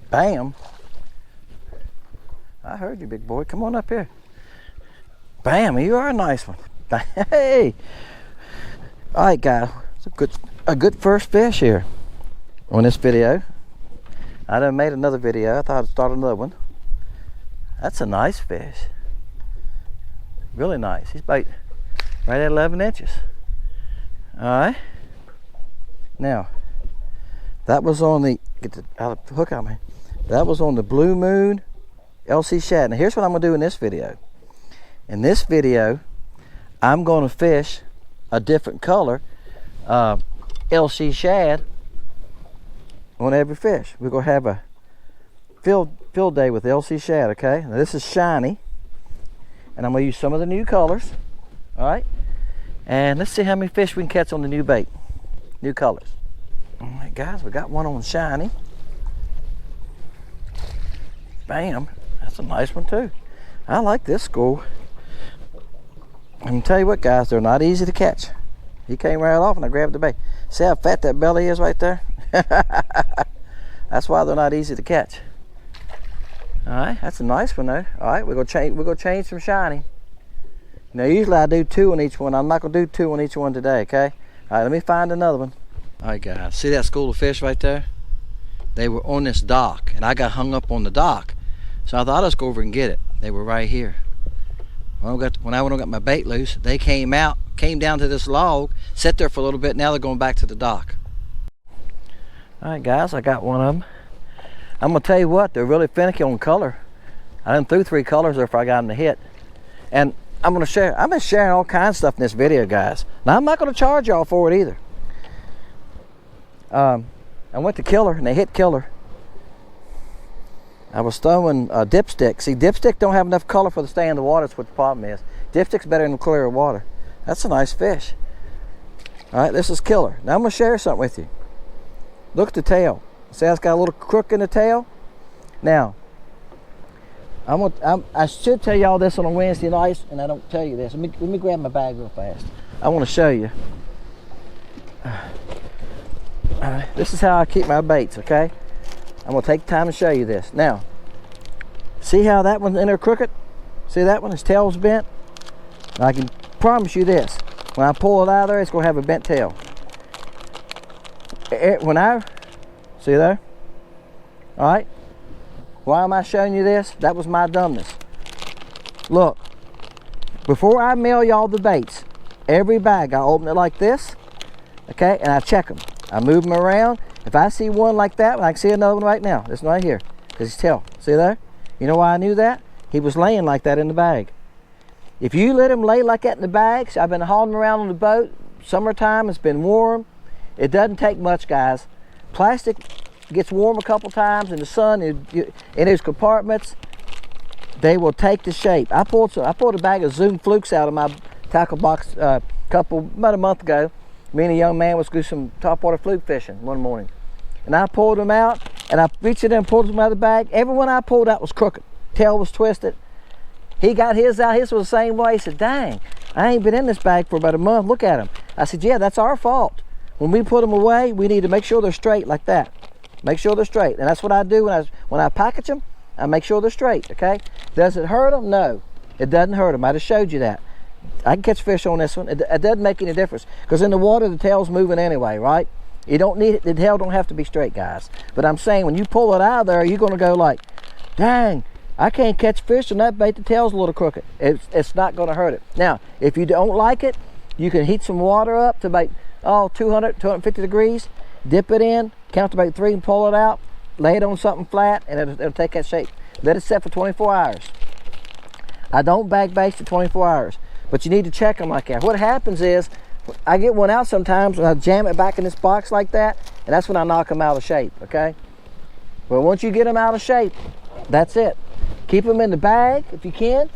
Bam. I heard you, big boy. Come on up here. Bam, you are a nice one. Hey. All right, guys. It's a good first fish here on this video. I done made another video. I thought I'd start another one. That's a nice fish. Really nice. He's about right at 11 inches. All right. Now, that was on the, get the hook out, man. That was on the Blue Moon LC Shad. Now here's what I'm gonna do in this video. In this video, I'm gonna fish a different color LC Shad on every fish. We're gonna have a field day with LC Shad, okay? Now this is shiny, and I'm gonna use some of the new colors, all right? And let's see how many fish we can catch on the new bait, new colors. All right, guys, we got one on shiny. Bam, that's a nice one too. I like this school. I can tell you what, guys, they're not easy to catch. He came right off and I grabbed the bait. See how fat that belly is right there? That's why they're not easy to catch. All right, that's a nice one though. All right, we're gonna change some shiny. Now usually I do 2 on each one. I'm not gonna do 2 on each one today, okay? All right, let me find another one. All right, guys, see that school of fish right there? They were on this dock, and I got hung up on the dock. So I thought I'd just go over and get it. They were right here. When I got my bait loose, they came down to this log, sat there for a little bit. Now they're going back to the dock. All right, guys, I got one of them. I'm gonna tell you what, they're really finicky on color. I done threw 3 colors if I got them to hit. And I'm gonna share. I've been sharing all kinds of stuff in this video, guys. Now I'm not gonna charge y'all for it either. I went to Killer and they hit Killer. I was throwing dipstick. See, dipstick don't have enough color for the stay in the water. That's what the problem is. Dipstick's better in the clear water. That's a nice fish. All right, this is Killer. Now I'm gonna share something with you. Look at the tail. See how it's got a little crook in the tail? Now, I should tell y'all this on a Wednesday night, and I don't tell you this. Let me grab my bag real fast. I want to show you. This is how I keep my baits, okay? I'm gonna take time to show you this. Now, see how that one's in there crooked? See that one? His tail's bent. I can promise you this. When I pull it out of there, it's gonna have a bent tail. See there? All right. Why am I showing you this? That was my dumbness. Look, before I mail y'all the baits, every bag I open it like this, okay, and I check them. I move them around. If I see one like that, I can see another one right now. This one right here, because his tail. See there? You know why I knew that? He was laying like that in the bag. If you let him lay like that in the bags, I've been hauling him around on the boat. Summertime, it's been warm. It doesn't take much, guys. Plastic gets warm a couple times in the sun, in those compartments, they will take the shape. I pulled a bag of Zoom Flukes out of my tackle box about a month ago. Me and a young man was doing some topwater fluke fishing one morning. And I pulled them out, and I reached in there and pulled them out of the bag. Every one I pulled out was crooked. Tail was twisted. He got his out, his was the same way. He said, dang, I ain't been in this bag for about a month, look at them. I said, yeah, that's our fault. When we put them away, we need to make sure they're straight like that. Make sure they're straight. And that's what I do when I package them, I make sure they're straight, okay? Does it hurt them? No, it doesn't hurt them. I just showed you that. I can catch fish on this one. It doesn't make any difference, because in the water, the tail's moving anyway, right? You don't need it, the tail don't have to be straight, guys. But I'm saying, when you pull it out of there, you're gonna go like, dang, I can't catch fish on that bait, the tail's a little crooked. It's not gonna hurt it. Now, if you don't like it, you can heat some water up to about 200, 250 degrees, dip it in, count to about 3 and pull it out, lay it on something flat, and it'll take that shape. Let it set for 24 hours. I don't bag baits for 24 hours, but you need to check them like that. What happens is, I get one out sometimes and I jam it back in this box like that, and that's when I knock them out of shape, okay? But once you get them out of shape, that's it. Keep them in the bag if you can.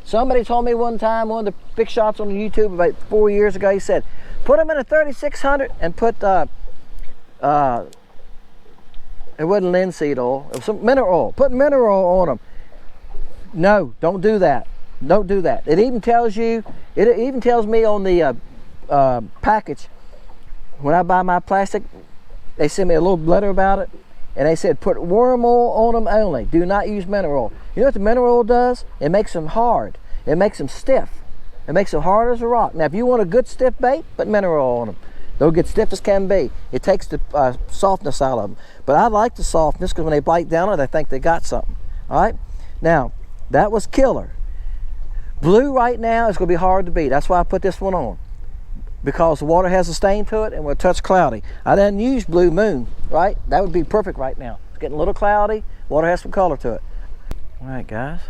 Somebody told me one time, one of the big shots on YouTube about 4 years ago, he said, put them in a 3600 and put, it wasn't linseed oil, it was some mineral oil. Put mineral oil on them. No, don't do that. Don't do that. It even tells you, it even tells me on the package, when I buy my plastic, they send me a little letter about it, and they said put worm oil on them only. Do not use mineral oil. You know what the mineral oil does? It makes them hard. It makes them stiff. It makes them hard as a rock. Now, if you want a good stiff bait, put mineral oil on them. They'll get stiff as can be. It takes the softness out of them. But I like the softness because when they bite down on it, they think they got something. All right? Now, that was killer. Blue right now is going to be hard to beat. That's why I put this one on. Because the water has a stain to it and will touch cloudy. I didn't use blue moon, right? That would be perfect right now. It's getting a little cloudy. Water has some color to it. All right, guys.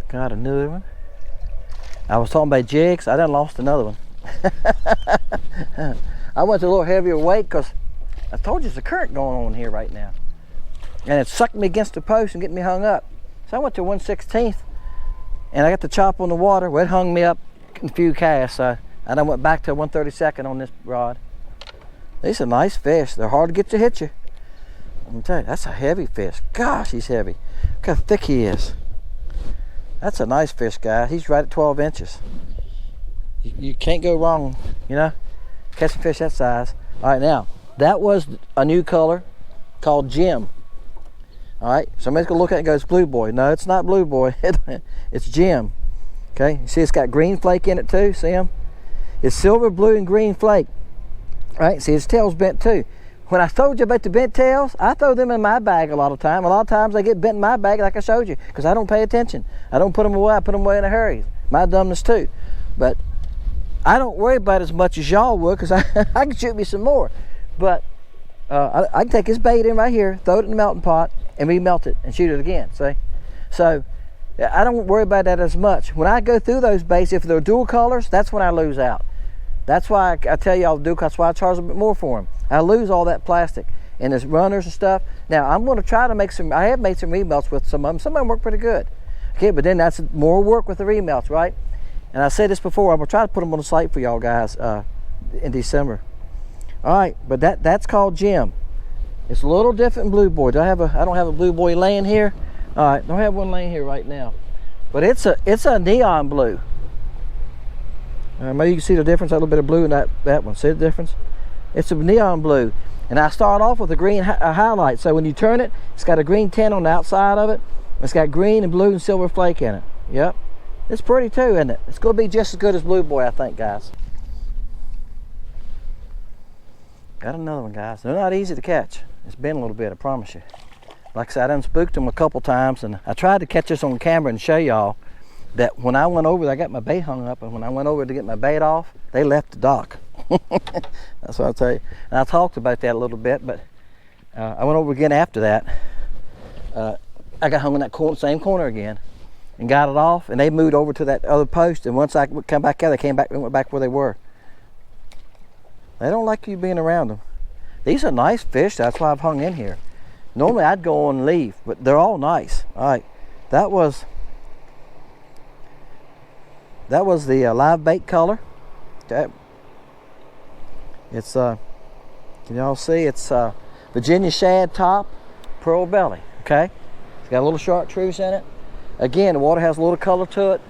Got a new one. I was talking about jigs. I done lost another one. I went to a little heavier weight because I told you there's a current going on here right now. And it sucked me against the post and getting me hung up. So I went to 1/16th and I got the chop on the water. Well, it hung me up in a few casts. And I went back to 1/32 on this rod. These are nice fish. They're hard to get to hit you. Let me tell you, that's a heavy fish. Gosh, he's heavy. Look how thick he is. That's a nice fish, guys. He's right at 12 inches. You can't go wrong, you know, catching fish that size. All right, now, that was a new color called Gem. All right, somebody's gonna look at it and goes, Blue Boy. No, it's not Blue Boy, it's Gem. Okay, you see it's got green flake in it too, see him? It's silver, blue, and green flake. All right, see his tail's bent too. When I told you about the bent tails, I throw them in my bag a lot of time. A lot of times they get bent in my bag like I showed you because I don't pay attention. I don't put them away, I put them away in a hurry. My dumbness too. But I don't worry about it as much as y'all would because I can shoot me some more. But I can take this bait in right here, throw it in the melting pot, and remelt it and shoot it again, see? So I don't worry about that as much. When I go through those baits, if they're dual colors, that's when I lose out. That's why I tell y'all to do, that's why I charge a bit more for them. I lose all that plastic and there's runners and stuff. Now I'm going to try to make some, I have made some remelts with some of them. Some of them work pretty good. Okay, but then that's more work with the remelts, right? And I said this before, I'm going to try to put them on the site for y'all guys in December. All right, but that's called Gem. It's a little different than Blue Boy. I don't have a Blue Boy laying here. All right, don't have one laying here right now. But it's a neon blue. Maybe you can see the difference, a little bit of blue in that one. See the difference? It's a neon blue. And I start off with a green highlight. So when you turn it, it's got a green tint on the outside of it. It's got green and blue and silver flake in it. Yep. It's pretty too, isn't it? It's going to be just as good as Blue Boy, I think, guys. Got another one, guys. They're not easy to catch. It's been a little bit, I promise you. Like I said, I done spooked them a couple times, and I tried to catch this on camera and show y'all that when I went over there, I got my bait hung up, and when I went over to get my bait off, they left the dock. That's what I'll tell you. And I talked about that a little bit, but I went over again after that. I got hung in that same corner again and got it off, and they moved over to that other post, and once I come back out, they came back and went back where they were. They don't like you being around them. These are nice fish, that's why I've hung in here. Normally I'd go on and leave, but they're all nice. All right, that was the live bait color. Okay. It's can y'all see? It's Virginia shad top, pearl belly. Okay, it's got a little chartreuse in it. Again, the water has a little color to it.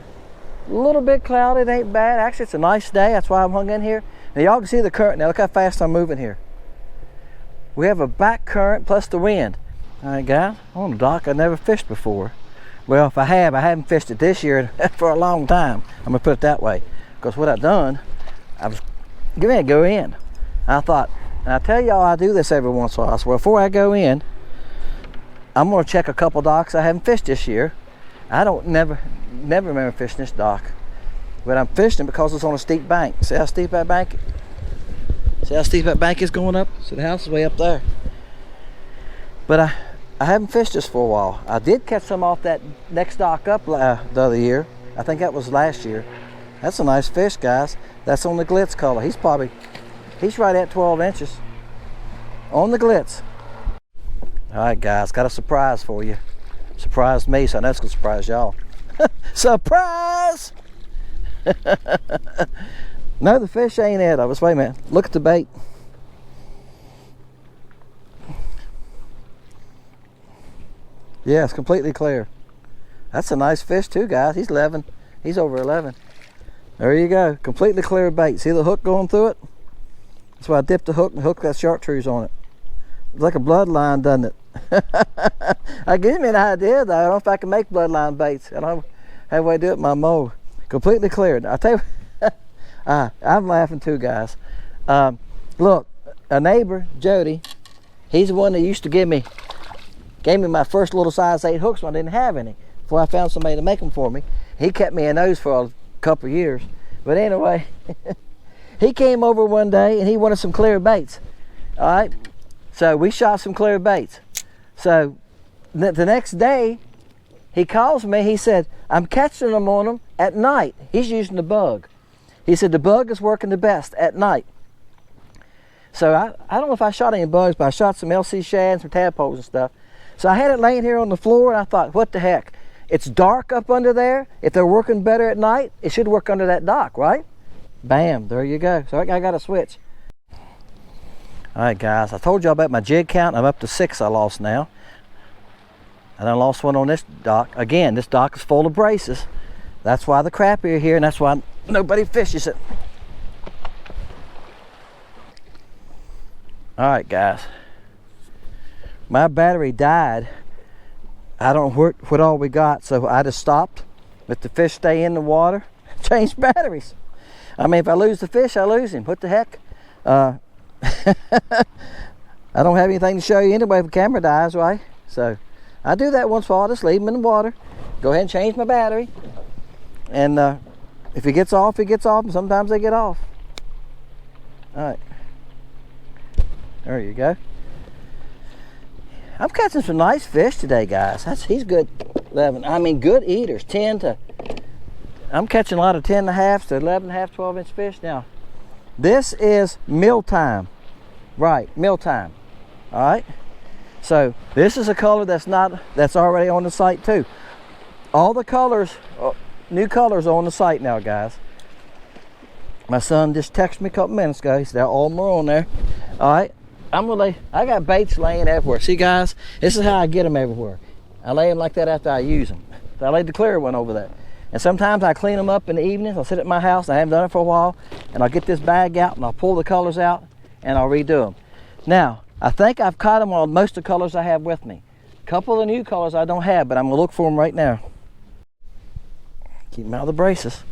A little bit cloudy, it ain't bad. Actually, it's a nice day. That's why I'm hung in here. Now y'all can see the current. Now look how fast I'm moving here. We have a back current plus the wind. All right, guys, on a dock I never fished before. Well, if I haven't fished it this year for a long time. I'm gonna put it that way. Because what I've done, I was getting ready to go in. I thought, and I tell y'all I do this every once in a while. So before I go in, I'm gonna check a couple docks I haven't fished this year. I don't never remember fishing this dock. But I'm fishing because it's on a steep bank. See how steep that bank is? See how steep that bank is going up? So the house is way up there. But I haven't fished this for a while. I did catch some off that next dock up the other year. I think that was last year. That's a nice fish, guys. That's on the glitz color. He's right at 12 inches. On the glitz. All right, guys, got a surprise for you. Surprised me, so I know it's gonna surprise y'all. Surprise! No, the fish ain't it. Wait a minute. Look at the bait. Yeah, it's completely clear. That's a nice fish too, guys. He's 11. He's over 11. There you go. Completely clear bait. See the hook going through it? That's why I dipped the hook and the hook got chartreuse on it. It's like a bloodline, doesn't it? That gives me an idea though. I don't know if I can make bloodline baits. I don't have a way to do it in my mold. Completely cleared. I tell you, I'm laughing too, guys. Look, a neighbor, Jody, he's the one that used to gave me my first little size 8 hooks when I didn't have any. Before I found somebody to make them for me. He kept me in those for a couple of years. But anyway, he came over one day and he wanted some clear baits. All right, so we shot some clear baits. So the next day, he calls me. He said, I'm catching them on them at night. He's using the bug. He said the bug is working the best at night. So I don't know if I shot any bugs, but I shot some LC shad and some tadpoles and stuff. So I had it laying here on the floor and I thought, what the heck? It's dark up under there. If they're working better at night, it should work under that dock, right? Bam, there you go. So I got a switch. All right, guys, I told y'all about my jig count. I'm up to 6 I lost now. I done lost one on this dock. Again, this dock is full of braces. That's why the crappie are here, and that's why nobody fishes it. All right, guys. My battery died. I don't know what all we got, so I just stopped. Let the fish stay in the water. Change batteries. I mean, if I lose the fish, I lose him. What the heck? I don't have anything to show you anyway if the camera dies, right? So I do that once in a while. Just leave him in the water. Go ahead and change my battery. And if he gets off, he gets off. And sometimes they get off. All right. There you go. I'm catching some nice fish today, guys. He's good 11. I mean, good eaters. 10 to, I'm catching a lot of 10 and a half to 11 and a half, 12 inch fish now. This is meal time. Right, meal time. All right. So this is a color that's already on the site too. All the colors, new colors are on the site now, guys. My son just texted me a couple minutes ago. He said all more on there. All right. I got baits laying everywhere. See, guys, this is how I get them everywhere. I lay them like that after I use them. So I laid the clear one over there. And sometimes I clean them up in the evenings. I'll sit at my house, I haven't done it for a while, and I'll get this bag out and I'll pull the colors out and I'll redo them. Now, I think I've caught them on most of the colors I have with me. A couple of the new colors I don't have, but I'm gonna look for them right now. Keep them out of the braces.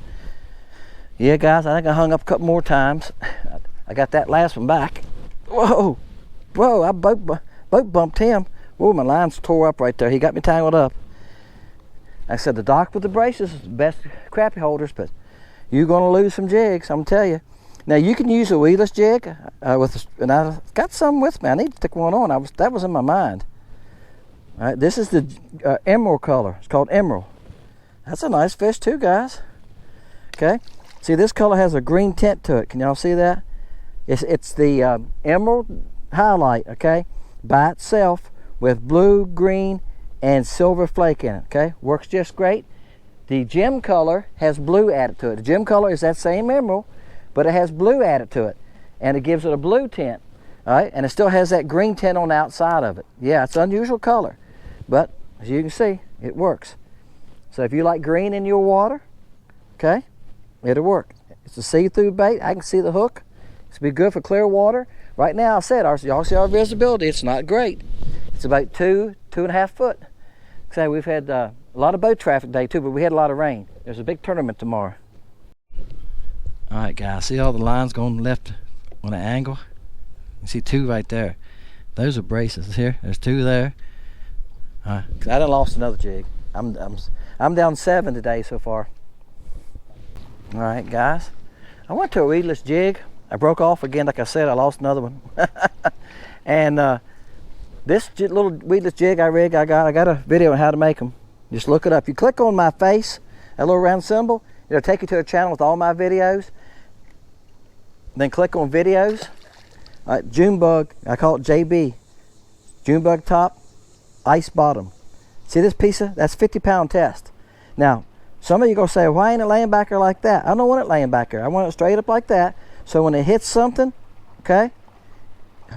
Yeah, guys, I think I hung up a couple more times. I got that last one back. Whoa, whoa, I boat bumped him. Whoa, my line's tore up right there. He got me tangled up. Like I said, the dock with the braces is the best crappie holders, but you're gonna lose some jigs, I'm gonna tell you. Now you can use a weedless jig, and I got some with me. I need to stick one on. That was in my mind. All right, this is the emerald color. It's called emerald. That's a nice fish too, guys. Okay, see this color has a green tint to it. Can y'all see that? It's the emerald highlight, okay, by itself with blue, green, and silver flake in it, okay? Works just great. The gem color has blue added to it. The gem color is that same emerald, but it has blue added to it, and it gives it a blue tint, all right? And it still has that green tint on the outside of it. Yeah, it's an unusual color, but as you can see, it works. So if you like green in your water, okay, it'll work. It's a see-through bait. I can see the hook. It's be good for clear water. Right now, I said, y'all see our visibility. It's not great. It's about 2.5 foot. So we've had a lot of boat traffic today too, but we had a lot of rain. There's a big tournament tomorrow. All right, guys, see all the lines going left on an angle? You see 2 right there. Those are braces here. There's 2 there. All right, I done lost another jig. I'm down 7 today so far. All right, guys, I went to a weedless jig. I broke off again, like I said. I lost another one. And this little weedless jig I got a video on how to make them. Just look it up. You click on my face, that little round symbol, it'll take you to a channel with all my videos. Then click on videos. All right, June bug, I call it JB. June bug top, ice bottom. See this piece of, that's 50-pound test. Now, some of you gonna say, why ain't it laying back there like that? I don't want it laying back there. I want it straight up like that. So when it hits something, okay,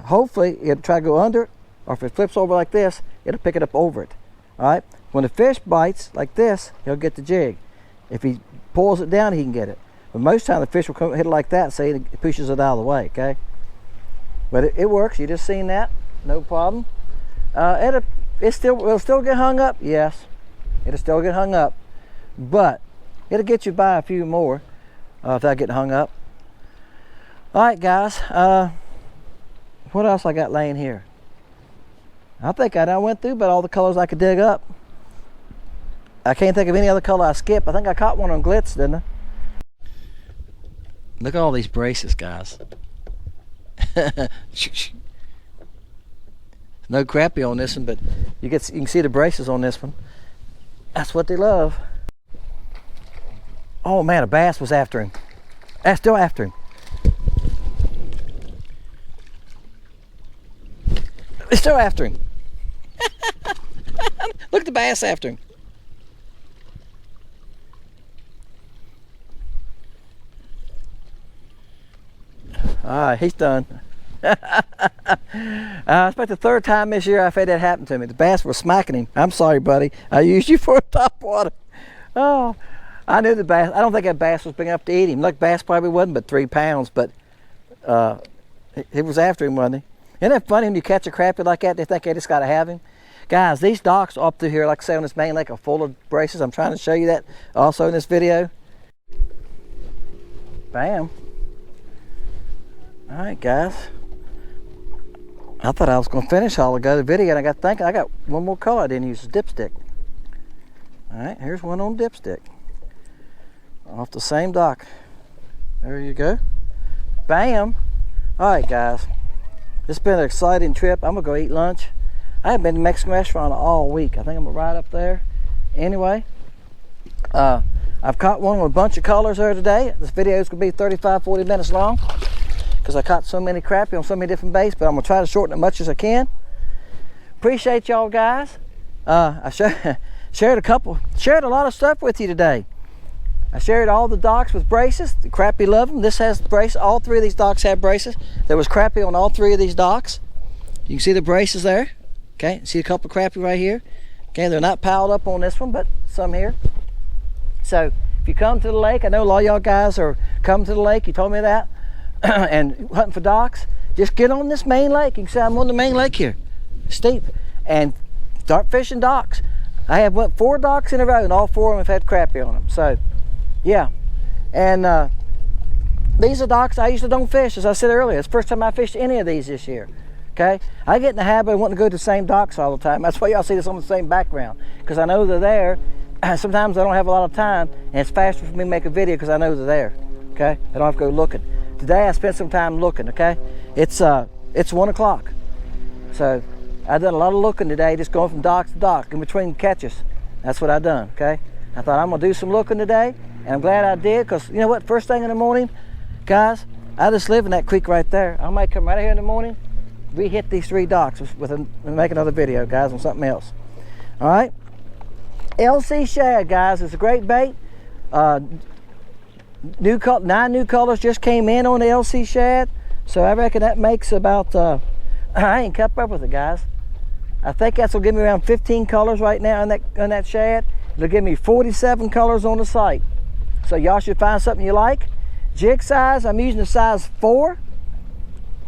hopefully it'll try to go under it, or if it flips over like this, it'll pick it up over it. All right, when the fish bites like this, he'll get the jig. If he pulls it down, he can get it. But most time the fish will come hit it like that, so it pushes it out of the way, okay? But it works. You just seen that, no problem. It'll still get hung up, yes. It'll still get hung up, but it'll get you by a few more without getting hung up. All right, guys. What else I got laying here? I think I went through about all the colors I could dig up. I can't think of any other color I skipped. I think I caught one on glitz, didn't I? Look at all these braces, guys. No crappie on this one, but you can see the braces on this one. That's what they love. Oh man, a bass was after him. That's still after him. It's still after him. Look at the bass after him. Alright, he's done. It's about the third time this year I've had that happen to me. The bass was smacking him. I'm sorry, buddy. I used you for a top water. Oh, I knew the bass. I don't think that bass was big enough to eat him. Look, bass probably wasn't but 3 pounds, but it was after him, wasn't he? Isn't it funny when you catch a crappie like that, they think they just got to have him? Guys, these docks up through here, like I say on this main lake, are full of braces. I'm trying to show you that also in this video. Bam. All right, guys. I thought I was going to finish all ago the video, and I got thinking I got one more color I didn't use, the dipstick. All right, here's one on dipstick. Off the same dock. There you go. Bam. All right, guys. It's been an exciting trip. I'm going to go eat lunch. I haven't been to a Mexican restaurant all week. I think I'm going to ride up there. Anyway, I've caught one with a bunch of colors there today. This video is going to be 35-40 minutes long, because I caught so many crappie on so many different baits, but I'm gonna try to shorten it as much as I can. Appreciate y'all guys. I shared a lot of stuff with you today. I shared all the docks with braces. The crappie love them. This has braces. All 3 of these docks have braces. There was crappie on all 3 of these docks. You can see the braces there. Okay, see a couple of crappie right here. Okay, they're not piled up on this one, but some here. So if you come to the lake, I know a lot of y'all guys are coming to the lake. You told me that. And hunting for docks, just get on this main lake. You can see I'm on the main lake here, steep, and start fishing docks. I have went 4 docks in a row, and all 4 of them have had crappie on them. So yeah, and these are docks I usually don't fish. As I said earlier, it's the first time I fished any of these this year. Okay, I get in the habit of wanting to go to the same docks all the time. That's why y'all see this on the same background, because I know they're there. Sometimes I don't have a lot of time, and it's faster for me to make a video because I know they're there. Okay, I don't have to go looking. Today I spent some time looking. Okay, it's 1 o'clock, so I done a lot of looking today, just going from dock to dock in between catches. That's what I done. Okay, I thought I'm gonna do some looking today, and I'm glad I did, because you know what? First thing in the morning, guys, I just live in that creek right there. I might come right here in the morning, re-hit these 3 docks and make another video, guys, on something else. All right, LC Shad, guys, it's a great bait. 9 new colors just came in on the LC Shad, so I reckon that makes about I ain't kept up with it, guys. I think that's will give me around 15 colors right now on that Shad. It'll give me 47 colors on the site, so y'all should find something you like. Jig size, I'm using the size 4,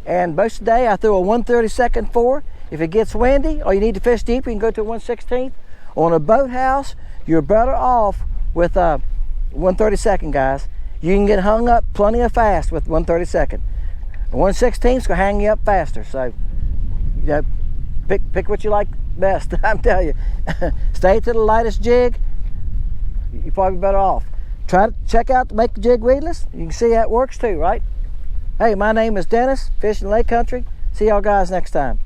and most of the day I throw a 1/32 4. If it gets windy or you need to fish deep, you can go to a 1/16. On a boathouse, you're better off with 1/32, guys. You can get hung up plenty of fast with 1/32. 1/16 is gonna hang you up faster. So, you know, pick what you like best. I'm telling you, stay to the lightest jig. You're probably better off. Try to check out the Make the Jig Weedless. You can see how it works too, right? Hey, my name is Dennis, fishing Lake Country. See y'all guys next time.